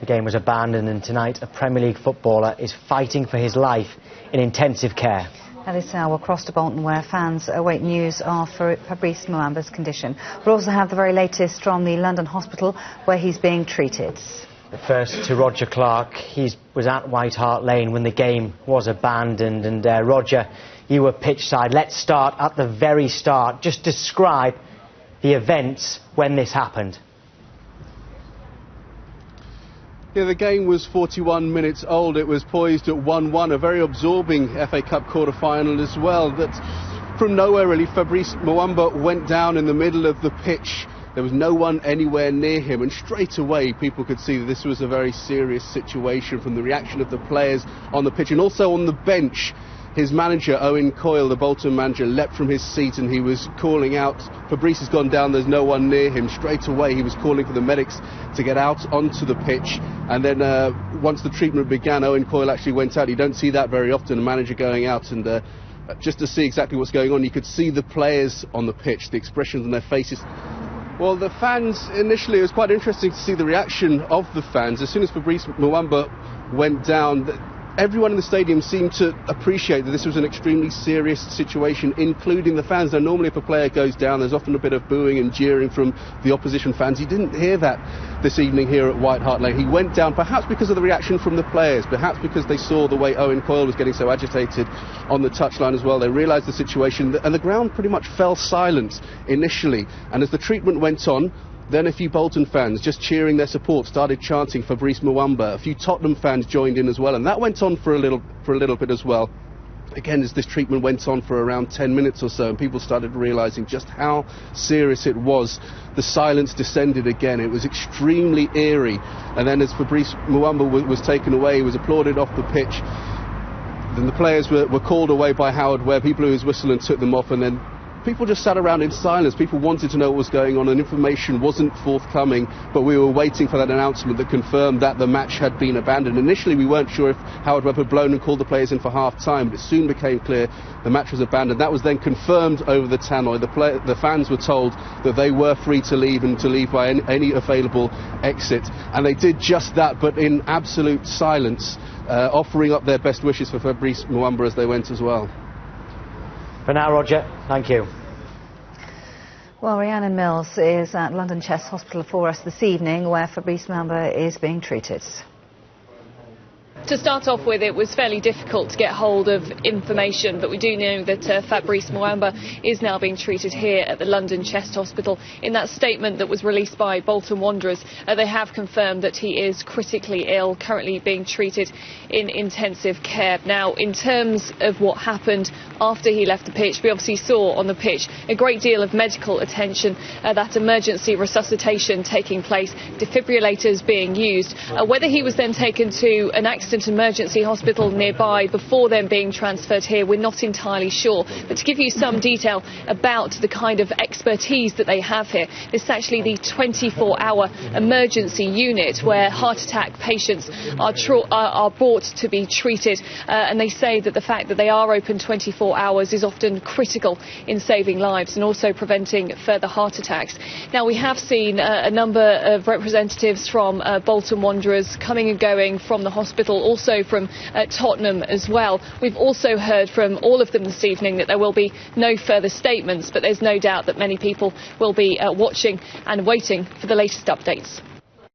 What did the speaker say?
The game was abandoned, and tonight a Premier League footballer is fighting for his life in intensive care. At this hour, we'll cross to Bolton, where fans await news of Fabrice Muamba's condition. We'll also have the very latest from the London hospital, where he's being treated. First to Roger Clark. He was at White Hart Lane when the game was abandoned. And Roger, you were pitch side. Let's start at the very start. Just describe the events when this happened. Yeah, the game was 41 minutes old. It was poised at 1-1, a very absorbing FA Cup quarter-final as well. That from nowhere, really, Fabrice Muamba went down in the middle of the pitch. There was no one anywhere near him, and straight away people could see that this was a very serious situation from the reaction of the players on the pitch and also on the bench. His manager, Owen Coyle, the Bolton manager, leapt from his seat and he was calling out, Fabrice has gone down, there's no one near him. Straight away he was calling for the medics to get out onto the pitch. And then once the treatment began, Owen Coyle actually went out. You don't see that very often, a manager going out, and just to see exactly what's going on, you could see the players on the pitch, the expressions on their faces. Well, the fans, initially it was quite interesting to see the reaction of the fans. As soon as Fabrice Muamba went down, everyone in the stadium seemed to appreciate that this was an extremely serious situation, including the fans. Now, normally if a player goes down, there's often a bit of booing and jeering from the opposition fans. You didn't hear that this evening here at White Hart Lane. He went down perhaps because of the reaction from the players, perhaps because they saw the way Owen Coyle was getting so agitated on the touchline as well. They realised the situation, and the ground pretty much fell silent initially. And as the treatment went on, then a few Bolton fans, just cheering their support, started chanting Fabrice Muamba. A few Tottenham fans joined in as well, and that went on for a little bit as well. Again, as this treatment went on for around 10 minutes or so, and people started realising just how serious it was, the silence descended again. It was extremely eerie. And then as Fabrice Muamba was taken away, he was applauded off the pitch. Then the players were called away by Howard Webb. He blew his whistle and took them off, and then people just sat around in silence. People wanted to know what was going on, and information wasn't forthcoming, but we were waiting for that announcement that confirmed that the match had been abandoned. Initially we weren't sure if Howard Webb had blown and called the players in for half-time, but it soon became clear the match was abandoned. That was then confirmed over the tannoy. The fans were told that they were free to leave, and to leave by any available exit, and they did just that, but in absolute silence, offering up their best wishes for Fabrice Muamba as they went as well. For now, Roger, thank you. Well, Rhiannon Mills is at London Chest Hospital for us this evening, where Fabrice Muamba is being treated. To start off with, it was fairly difficult to get hold of information, but we do know that Fabrice Muamba is now being treated here at the London Chest Hospital. In that statement that was released by Bolton Wanderers, they have confirmed that he is critically ill, currently being treated in intensive care. Now, in terms of what happened after he left the pitch, we obviously saw on the pitch a great deal of medical attention, that emergency resuscitation taking place, defibrillators being used. Whether he was then taken to an accident emergency hospital nearby before then being transferred here, we're not entirely sure. But to give you some detail about the kind of expertise that they have here, this is actually the 24-hour emergency unit where heart attack patients are brought to be treated, and they say that the fact that they are open 24 hours is often critical in saving lives and also preventing further heart attacks. Now, we have seen a number of representatives from Bolton Wanderers coming and going from the hospital, also from Tottenham as well. We've also heard from all of them this evening that there will be no further statements, but there's no doubt that many people will be watching and waiting for the latest updates.